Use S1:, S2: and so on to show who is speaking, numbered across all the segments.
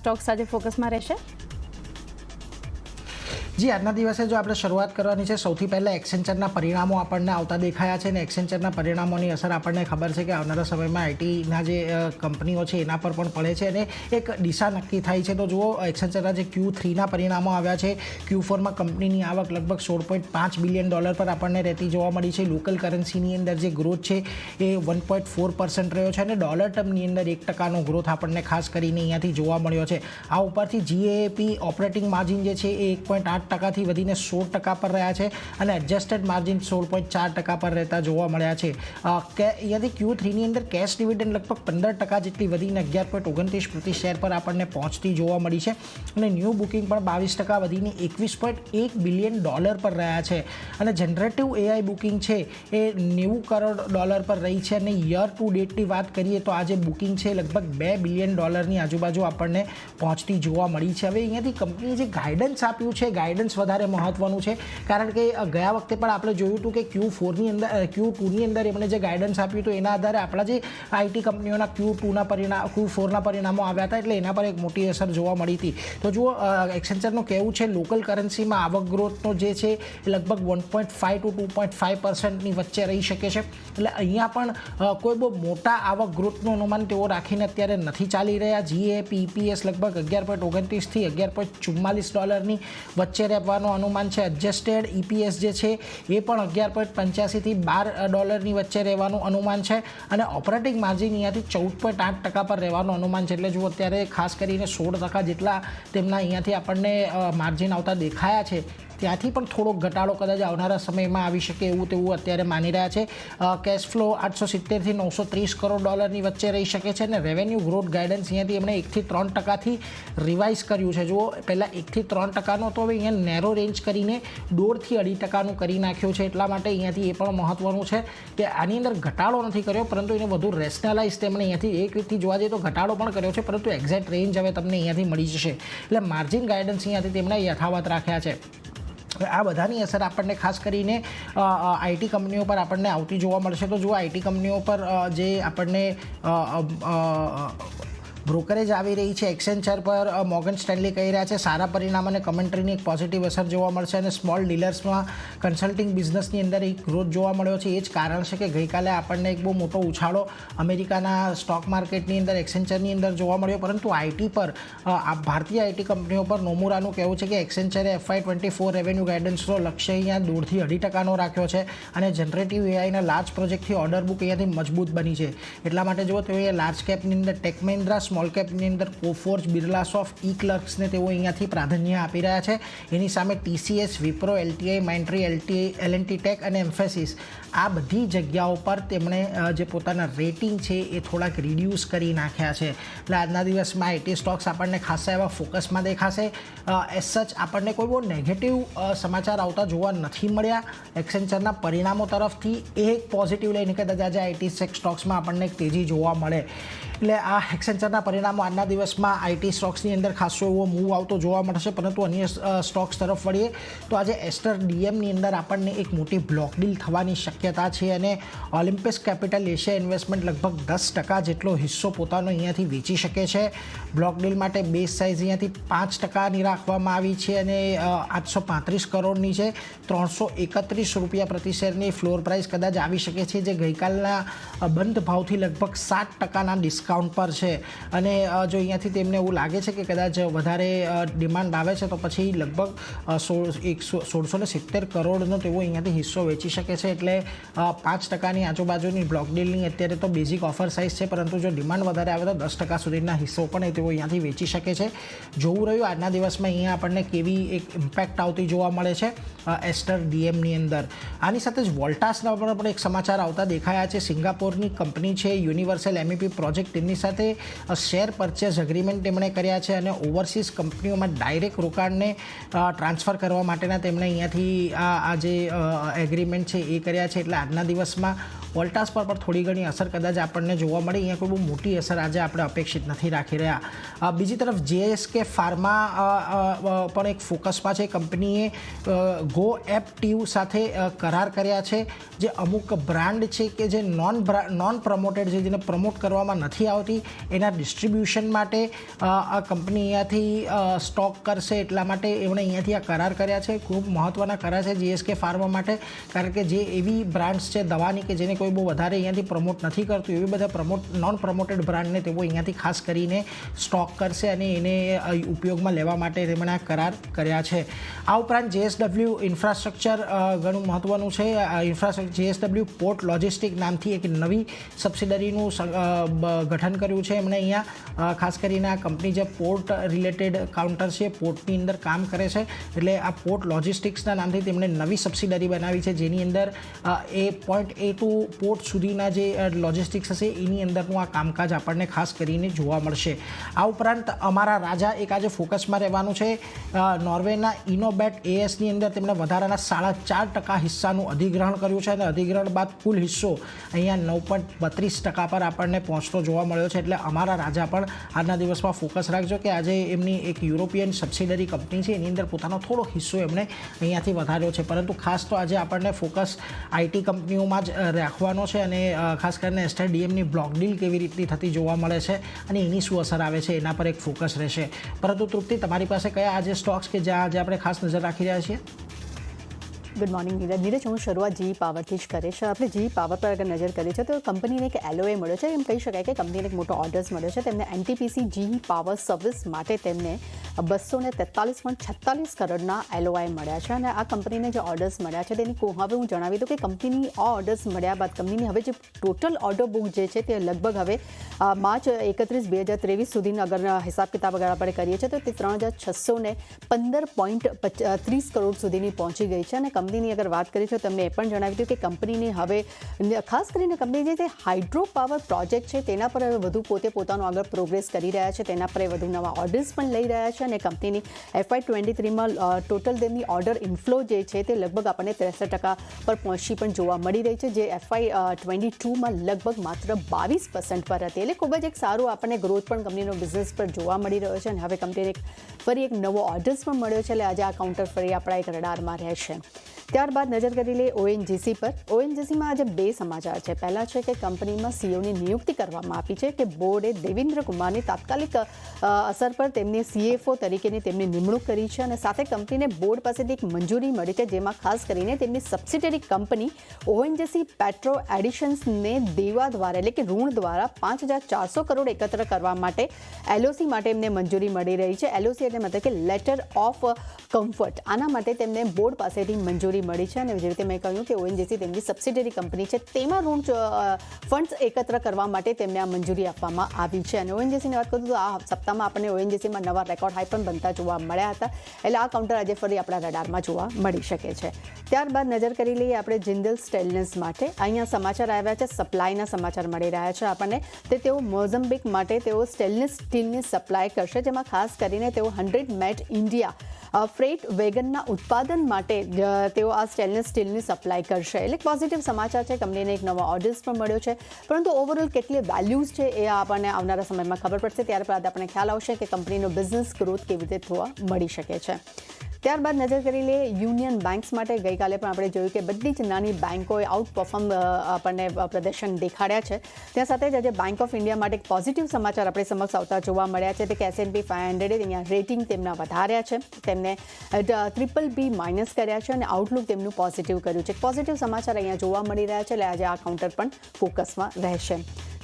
S1: Stokes આજે ફોકસમાં રહેશે?
S2: જી, આજના દિવસે જો આપણે શરૂઆત કરવાની છે, સૌથી પહેલાં એક્સેન્ચરના પરિણામો આપણને આવતા દેખાયા છે અને એક્સેન્ચરના પરિણામોની અસર આપણને ખબર છે કે આવનારા સમયમાં આઈટીના જે કંપનીઓ છે એના પર પણ પડે છે અને એક દિશા નક્કી થાય છે. તો જુઓ, એક્સેન્ચરના જે Q3ના પરિણામો આવ્યા છે, Q4માં કંપનીની આવક લગભગ $16.5 બિલિયન પર આપણને રહેતી જોવા મળી છે. લોકલ કરન્સીની અંદર જે ગ્રોથ છે એ 1.4% રહ્યો છે અને ડોલર ટર્મની અંદર 1%નો ગ્રોથ આપણને ખાસ કરીને અહીંયાથી જોવા મળ્યો છે. આ ઉપરથી GAAP ઓપરેટિંગ માર્જિન જે છે એ 1.8%થી વધીને 16% પર રહ્યા છે અને એડજસ્ટેડ માર્જિન 16.4% પર રહેતા જોવા મળ્યા છે. અહીંયાથી Q3ની અંદર કેશ ડિવિડન્ડ લગભગ 15% જેટલી વધીને 11.29 પ્રતિ શેર પર આપણને પહોંચતી જોવા મળી છે અને ન્યૂ બુકિંગ પણ 22% વધીને $21.1 બિલિયન પર રહ્યા છે અને જનરેટિવ AI બુકિંગ છે એ $90 કરોડ પર રહી છે અને યર ટુ ડેટની વાત કરીએ તો આ જે બુકિંગ છે લગભગ $2 બિલિયન આજુબાજુ આપણને પહોંચતી જોવા મળી છે. હવે અહીંયાથી કંપનીએ જે ગાઈડન્સ આપ્યું છે, ગાઈડન્સ વધારે મહત્વનું છે કારણ કે ગયા વખતે પણ આપણે જોયું હતું કે Q2ની અંદર એમણે જે ગાઈડન્સ આપ્યું હતું એના આધારે આપણા જે આઈટી કંપનીઓના Q4ના પરિણામો આવ્યા હતા, એટલે એના પર એક મોટી અસર જોવા મળી હતી. તો જુઓ, એક્સેન્ચરનું કહેવું છે લોકલ કરન્સીમાં આવક ગ્રોથનો જે છે એ લગભગ 1.5 to 2.5%ની વચ્ચે રહી શકે છે. એટલે અહીંયા પણ કોઈ બહુ મોટા આવક ગ્રોથનું અનુમાન તેઓ રાખીને અત્યારે નથી ચાલી રહ્યા. GAAP EPS લગભગ $11.29 થી $11.44ની વચ્ચે રહેવાનું અનુમાન છે. એડજસ્ટેડ EPS જે છે એ પણ $11.85 થી $12ની વચ્ચે રહેવાનું અનુમાન છે અને ઓપરેટિંગ માર્જિન અહીંયાથી 14.8% પર રહેવાનું અનુમાન છે. એટલે જો અત્યારે ખાસ કરીને 16% જેટલા તેમના અહીંયાથી આપણને માર્જિન આવતા દેખાયા છે, ત્યાંથી પણ થોડોક ઘટાડો કદાચ આવનારા સમયમાં આવી શકે એવું તેવું અત્યારે માની રહ્યા છે. કેશ ફ્લો 870 થી $930 કરોડની વચ્ચે રહી શકે છે અને રેવન્યુ ગ્રોથ ગાઈડન્સ અહીંયાથી એમણે 1 થી 3%થી રિવાઇઝ કર્યું છે. જુઓ, પહેલાં 1 થી 3%નો તો હવે અહીંયા નેરો રેન્જ કરીને 1.5 થી 2%નું કરી નાખ્યું છે. એટલા માટે અહીંયાથી એ પણ મહત્વનું છે કે આની અંદર ઘટાડો નથી કર્યો, પરંતુ એને વધુ રેશનલાઇઝ તેમણે અહીંયાથી એક રીતથી જોવા જઈએ તો ઘટાડો પણ કર્યો છે, પરંતુ એક્ઝેક્ટ રેન્જ હવે તમને અહીંયાથી મળી જશે. એટલે માર્જિન ગાઈડન્સ અહીંયાથી તેમણે યથાવત રાખ્યા છે. આ બધાની અસર આપણને ખાસ કરીને આઈટી કંપનીઓ પર આપણને આવતી જોવા મળશે. તો જુઓ, આઈટી કંપનીઓ પર જે આપણને બ્રોકરેજ આવી રહી છે, એક્સેન્ચર પર મોર્ગન સ્ટેનલી કહી રહ્યા છે સારા પરિણામ અને કમેન્ટ્રીની એક પોઝિટિવ અસર જોવા મળશે અને સ્મોલ ડીલર્સમાં કન્સલ્ટિંગ બિઝનેસની અંદર એક ગ્રોથ જોવા મળ્યો છે. એ જ કારણ છે કે ગઈકાલે આપણને એક બહુ મોટો ઉછાળો અમેરિકાના સ્ટોક માર્કેટની અંદર એક્સેન્ચરની અંદર જોવા મળ્યો, પરંતુ આઈટી પર ભારતીય આઈટી કંપનીઓ પર નોમુરાનું કહેવું છે કે એક્સેન્ચરે FY24 રેવન્યુ ગાઈડન્સનો લક્ષ્ય અહીંયા 1.5 થી 2%નો રાખ્યો છે અને જનરેટિવ એઆઈના લાર્જ પ્રોજેક્ટથી ઓર્ડર બુક અહીંયાથી મજબૂત બની છે. એટલા માટે જો તેઓએ લાર્જ કેપની અંદર ટેક મહિન્દ્રા, સ્મોલ કેપની અંદર કોફોર્જ, બિરલાસોફ્ટ, ઈ-ક્લર્ક્સને તેઓ અહીંયાથી પ્રાધાન્ય આપી રહ્યા છે. એની સામે TCS, Wipro, LTI, Mindtree, L&T tech અને એમ્ફેસિસ, આ બધી જગ્યાઓ પર તેમણે જે પોતાના રેટિંગ છે એ થોડાક રિડ્યુસ કરી નાખ્યા છે. એટલે આજના દિવસમાં આઈટી સ્ટોક્સ આપણને ખાસા એવા ફોકસમાં દેખાશે. એઝ સચ આપણને કોઈ બહુ નેગેટિવ સમાચાર આવતા જોવા નથી મળ્યા એક્સેન્ચરના પરિણામો તરફથી. એ એક પોઝિટિવ લઈને કદાચ આજે આઈટી સ્ટોક્સમાં આપણને એક તેજી જોવા મળે. એટલે આ એક્સેન્ચરના પરિણામો આજના દિવસમાં આઈટી સ્ટોક્સની અંદર ખાસો એવો મૂવ આવતો જોવા મળશે. પરંતુ અન્ય સ્ટોક્સ તરફ વળીએ તો આજે એસ્ટર ડીએમની અંદર આપણને એક મોટી બ્લોક ડીલ થવાની શક્યતા છે અને ઓલિમ્પિસ કેપિટલ એશિયા ઇન્વેસ્ટમેન્ટ લગભગ 10% જેટલો હિસ્સો પોતાનો અહીંયાથી વેચી શકે છે. બ્લોક ડીલ માટે બેઝ સાઇઝ અહીંયાથી 5%ની રાખવામાં આવી છે અને 835 કરોડની છે. ₹331 પ્રતિ શેરની ફ્લોર પ્રાઇસ કદાચ આવી શકે છે, જે ગઈકાલના બંધ ભાવથી લગભગ 7%ના ડિસ્કાઉન્ટ પર છે. અને જો અહીંયાથી તેમને એવું લાગે છે કે કદાચ વધારે ડિમાન્ડ આવે છે તો પછી લગભગ 1670 કરોડનો તેઓ અહીંયાથી હિસ્સો વેચી શકે છે. એટલે 5%ની આજુબાજુની બ્લોક ડીલની અત્યારે તો બેઝિક ઓફર સાઇઝ છે, પરંતુ જો ડિમાન્ડ વધારે આવે તો 10% સુધીના હિસ્સો પણ તેઓ અહીંયાથી વેચી શકે છે. જોવું રહ્યું આજના દિવસમાં અહીંયા આપણને કેવી એક ઇમ્પેક્ટ આવતી જોવા મળે છે એસ્ટર ડીએમની અંદર. આની સાથે જ વોલ્ટાસના પર પણ એક સમાચાર આવતા દેખાયા છે. સિંગાપોરની કંપની છે યુનિવર્સલ MEP પ્રોજેક્ટ, તેમની સાથે શેર પરચેસ એગ્રીમેન્ટ તેમણે કર્યા છે અને ઓવરસીઝ કંપનીઓમાં ડાયરેક્ટ રોકાણને ટ્રાન્સફર કરવા માટેના તેમણે અહીંયાથી આ જે એગ્રીમેન્ટ છે એ કર્યા છે. એટલે આજના દિવસમાં વોલ્ટાસ પર પણ થોડી ઘણી અસર કદાચ આપણને જોવા મળે. અહીંયા કોઈ બહુ મોટી અસર આજે આપણે અપેક્ષિત નથી રાખી રહ્યા. બીજી તરફ JSK ફાર્મા પણ એક ફોકસમાં છે. કંપનીએ ગો એપ્ટિવ સાથે કરાર કર્યા છે, જે અમુક બ્રાન્ડ છે કે જે નોન પ્રમોટેડ છે, જેને પ્રમોટ કરવામાં નથી આવતી, એના ડિસ્ટ્રીબ્યુશન માટે આ કંપની અહીંયાથી સ્ટોક કરશે. એટલા માટે એમણે અહીંયાથી આ કરાર કર્યા છે. ખૂબ મહત્ત્વના કરાર છે JSK ફાર્મા માટે, કારણ કે જે એવી બ્રાન્ડ્સ છે દવાની કે જેને કોઈ બહુ વધારે અહીંયાથી પ્રમોટ નથી કરતું, એવી બધા નોન પ્રમોટેડ બ્રાન્ડને તેઓ અહીંયાથી ખાસ કરીને સ્ટોક કરશે અને એને ઉપયોગમાં લેવા માટે તેમણે આ કરાર કર્યા છે. આ ઉપરાંત JSW ઇન્ફ્રાસ્ટ્રક્ચર ઘણું મહત્ત્વનું છે. JSW પોર્ટ લોજિસ્ટિક નામથી એક નવી સબસિડરીનું ગઠન કર્યું છે એમણે અહીંયા. ખાસ કરીને આ કંપની જે પોર્ટ રિલેટેડ કાઉન્ટર છે, પોર્ટની અંદર કામ કરે છે, એટલે આ પોર્ટ લોજિસ્ટિક્સના નામથી તેમણે નવી સબસિડરી બનાવી છે, જેની અંદર પોઈન્ટ A ટુ પોર્ટ સુધીના જે લોજિસ્ટિક્સ હશે એની અંદરનું આ કામકાજ આપણને ખાસ કરીને જોવા મળશે. આ ઉપરાંત અમારા રાજા એક આજે ફોકસમાં રહેવાનું છે. નોર્વેના ઇનોબેટ ASની અંદર તેમણે વધારાના 4.5% હિસ્સાનું અધિગ્રહણ કર્યું છે અને અધિગ્રહણ બાદ કુલ હિસ્સો અહીંયા 9.32% પર આપણને પહોંચતો જોવા મળ્યો છે. એટલે અમારા રાજા પણ આજના દિવસમાં ફોકસ રાખજો કે આજે એમની એક યુરોપિયન સબસિડરી કંપની છે એની અંદર પોતાનો થોડો હિસ્સો એમણે અહીંયાથી વધાર્યો છે. પરંતુ ખાસ તો આજે આપણને ફોકસ IT કંપનીઓમાં જ રાખવાનો છે અને ખાસ કરીને STDMની બ્લોક ડીલ કેવી રીતની થતી જોવા મળે છે અને એની શું અસર આવે છે એના પર એક ફોકસ રહેશે. પરંતુ તૃપ્તિ, તમારી પાસે કયા આજે સ્ટોક્સ કે જ્યાં આજે આપણે ખાસ નજર રાખી રહ્યા છીએ?
S1: Good morning Neeraj. હું શરૂઆત GE પાવરથી જ કરીશ. આપણે GE પાવર પર અગર નજર કરીએ છીએ તો કંપનીને એક LOA મળ્યો છે. એમ કહી શકાય કે કંપનીને એક મોટો ઓર્ડર્સ મળ્યો છે. તેમને NTPC GE પાવર સર્વિસ માટે તેમને 243.46 કરોડના LOI મળ્યા છે અને આ કંપનીને જે ઓર્ડર્સ મળ્યા છે તેની હવે હું જણાવી દઉં કે કંપનીની આ ઓર્ડર્સ મળ્યા બાદ કંપનીની હવે જે ટોટલ ઓર્ડર બુક જે છે તે લગભગ હવે માર્ચ 31, 2023 સુધીનો અગર હિસાબ કિતાબ અગર આપણે કરીએ છીએ તો તે 3,615.30 કરોડ સુધીની પહોંચી ગઈ છે. અને કંપનીની અગર વાત કરીએ તો તમને એ પણ જણાવી દઉં કે કંપનીની હવે ખાસ કરીને કંપની જે હાઇડ્રો પાવર પ્રોજેક્ટ છે તેના પર હવે વધુ પોતાનો આગળ પ્રોગ્રેસ કરી રહ્યા છે. તેના પર વધુ નવા ઓર્ડર્સ પણ લઈ રહ્યા છે અને કંપનીની FY23માં ટોટલ તેમની ઓર્ડર ઇન્ફ્લો જે છે તે લગભગ આપણને 63% પર પહોંચી પણ જોવા મળી રહી છે, જે FY22માં લગભગ માત્ર 22% પર હતી. એટલે ખૂબ જ એક સારું આપણને ગ્રોથ પણ કંપનીનો બિઝનેસ પર જોવા મળી રહ્યો છે અને હવે કંપનીને ફરી એક નવો ઓર્ડર્સ પણ મળ્યો છે. એટલે આજે આ કાઉન્ટર ફરી આપણા એક રડારમાં રહેશે. ત્યારબાદ નજર કરી લઈએ ONGC પર. ONGCમાં આજે બે સમાચાર છે. પહેલા છે કે કંપનીમાં CEOની નિયુક્તિ કરવામાં આવી છે કે બોર્ડે દેવેન્દ્ર કુમારની તાત્કાલિક અસર પર તેમને CFO તરીકેની તેમની નિમણૂક કરી છે અને સાથે કંપનીને બોર્ડ પાસેથી એક મંજૂરી મળી છે, જેમાં ખાસ કરીને તેમની સબસિડરી કંપની ONGC પેટ્રો એડિશન્સને દેવા દ્વારા એટલે કે ઋણ દ્વારા 5,400 કરોડ એકત્ર કરવા માટે LOC માટે એમને મંજૂરી મળી રહી છે. LOC એટલે મતલબ કે લેટર ઓફ કમ્ફર્ટ. આના માટે તેમને બોર્ડ પાસેથી મંજૂરી મળી છે અને જે રીતે મેં કહ્યું કે ONGC તેમની સબસિડરી કંપની છે તેમાં ઋણ ફંડ્સ એકત્ર કરવા માટે તેમને આ મંજૂરી આપવામાં આવી છે. અને ONGCની વાત કરું તો આ સપ્તાહમાં આપણને ONGCમાં નવા રેકોર્ડ હાઈ પણ બનતા જોવા મળ્યા હતા. એટલે આ કાઉન્ટર આજે ફરી આપણા રડારમાં જોવા મળી શકે છે. ત્યારબાદ નજર કરી લઈએ આપણે જિંદલ સ્ટેનલેસ માટે. અહીંયા સમાચાર આવ્યા છે, સપ્લાયના સમાચાર મળી રહ્યા છે આપણને. તેઓ મોઝમ્બિક માટે તેઓ સ્ટેનલેસ સ્ટીલની સપ્લાય કરશે, જેમાં ખાસ કરીને તેઓ 100 મેટ ઇન્ડિયા ફ્રેટ વેગનના ઉત્પાદન માટે તેઓ આ સ્ટેનલેસ સ્ટીલની સપ્લાય કરશે. એટલે પોઝિટિવ સમાચાર છે. કંપનીને એક નવો ઓર્ડર્સ પણ મળ્યો છે, પરંતુ ઓવરઓલ કેટલી વેલ્યુઝ છે એ આપણને આવનારા સમયમાં ખબર પડશે. ત્યારબાદ આપણને ખ્યાલ આવશે કે કંપનીનો બિઝનેસ ગ્રોથ કેવી રીતે થવા મળી શકે છે. ત્યારબાદ નજર કરી લઈએ યુનિયન બેંક્સ માટે. ગઈકાલે પણ આપણે જોયું કે બધી જ નાની બેન્કોએ આઉટ પરફોર્મ આપણને પ્રદર્શન દેખાડ્યા છે. ત્યાં સાથે જ આજે બેંક ઓફ ઇન્ડિયા માટે એક પોઝિટિવ સમાચાર આપણે સમક્ષ આવતા જોવા મળ્યા છે કે S&P 500 અહીંયા રેટિંગ તેમના વધાર્યા છે, તેમને BBB- કર્યા છે અને આઉટલુક તેમનું પોઝિટિવ કર્યું છે. પોઝિટિવ સમાચાર અહીંયા જોવા મળી રહ્યા છે, એટલે આજે આ કાઉન્ટર પણ ફોકસમાં રહેશે.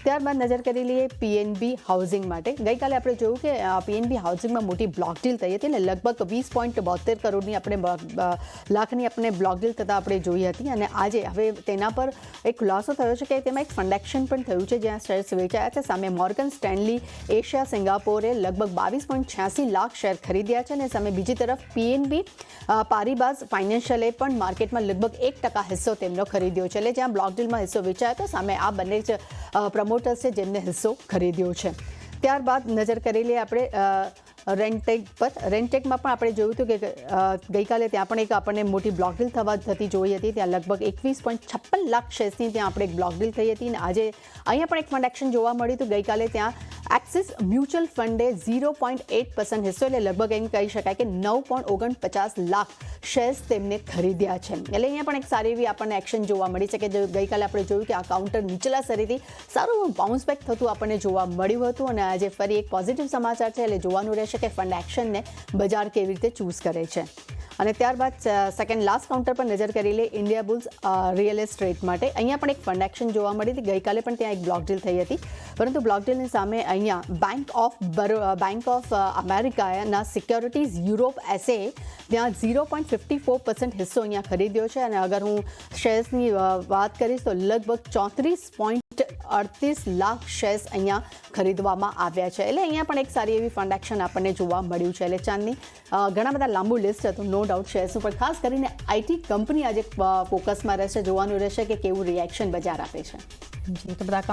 S1: ત્યારબાદ નજર કરી લઈએ PNB હાઉસિંગ માટે. ગઈકાલે આપણે જોયું કે PNB હાઉસિંગમાં મોટી બ્લોક ડીલ થઈ હતી અને લગભગ 20.72 કરોડની લાખની આપણે બ્લોક ડીલ થતાં આપણે જોઈ હતી. અને આજે હવે તેના પર એક ખુલાસો થયો છે કે તેમાં એક ફંડ એક્શન પણ થયું છે, જ્યાં શેર્સ વેચાયા છે. સામે મોર્ગન સ્ટેનલી એશિયા સિંગાપોરે લગભગ 22.86 લાખ શેર ખરીદ્યા છે અને સામે બીજી તરફ PNB પારીબાઝ ફાઇનાન્શિયલે પણ માર્કેટમાં લગભગ 1% હિસ્સો તેમનો ખરીદ્યો છે. એટલે જ્યાં બ્લોક ડીલમાં હિસ્સો વેચાયો તો સામે આ બંને જ પ્રમોટર્સ છે જેમને હિસ્સો ખરીદ્યો છે. ત્યારબાદ નજર કરી લઈએ આપણે રેન્ટેક પર રેન્ટેકમાં પણ આપણે જોયું હતું કે ગઈકાલે ત્યાં પણ એક આપણને મોટી બ્લોક ડીલ થતી જોઈ હતી. ત્યાં લગભગ 21.56 લાખ શેર્સની ત્યાં આપણે એક બ્લોક ડીલ થઈ હતી અને આજે અહીંયા પણ એક ફંડ એક્શન જોવા મળ્યું હતું. ગઈકાલે ત્યાં એક્સિસ મ્યુચ્યુઅલ ફંડે 0.8% હિસ્સો એટલે લગભગ એમ કહી શકાય કે 9.49 લાખ શેર્સ તેમને ખરીદ્યા છે. એટલે અહીંયા પણ એક સારી એવી આપણને એક્શન જોવા મળી છે કે ગઈકાલે આપણે જોયું કે આ કાઉન્ટર નીચલા સ્તરેથી સારું બાઉન્સ બેક થતું આપણને જોવા મળ્યું હતું અને આજે ફરી એક પોઝિટિવ સમાચાર છે એટલે જોવાનું રહેશે કે ફંડ એક્શનને બજાર કેવી રીતે ચૂઝ કરે છે. અને ત્યારબાદ સેકન્ડ લાસ્ટ કાઉન્ટર પર નજર કરી લે ઇન્ડિયા બુલ્સ રિયલ એસ્ટેટ માટે. અહીંયા પણ એક ફંડ એક્શન જોવા મળી હતી. ગઈકાલે પણ ત્યાં એક બ્લોક ડીલ થઈ હતી પરંતુ બ્લોક ડીલની સામે અહીંયા બેંક ઓફ અમેરિકાના સિક્યોરિટીઝ યુરોપ એસે ત્યાં 0.54% હિસ્સો અહીંયા ખરીદ્યો છે અને અગર હું શેર્સની વાત કરીશ તો લગભગ 34.38 લાખ શેર્સ અહીંયા ખરીદવામાં આવ્યા છે. એટલે અહીંયા પણ એક સારી એવી ફંડ એક્શન આપણને જોવા મળ્યું છે. એટલે ચાંદની ઘણા બધા લાંબુ લિસ્ટ હતું નો ડાઉટ શેર્સનું, પણ ખાસ કરીને આઈટી કંપની આજે ફોકસમાં રહેશે. જોવાનું રહેશે કે કેવું રિએક્શન બજાર આપે છે. તો બધા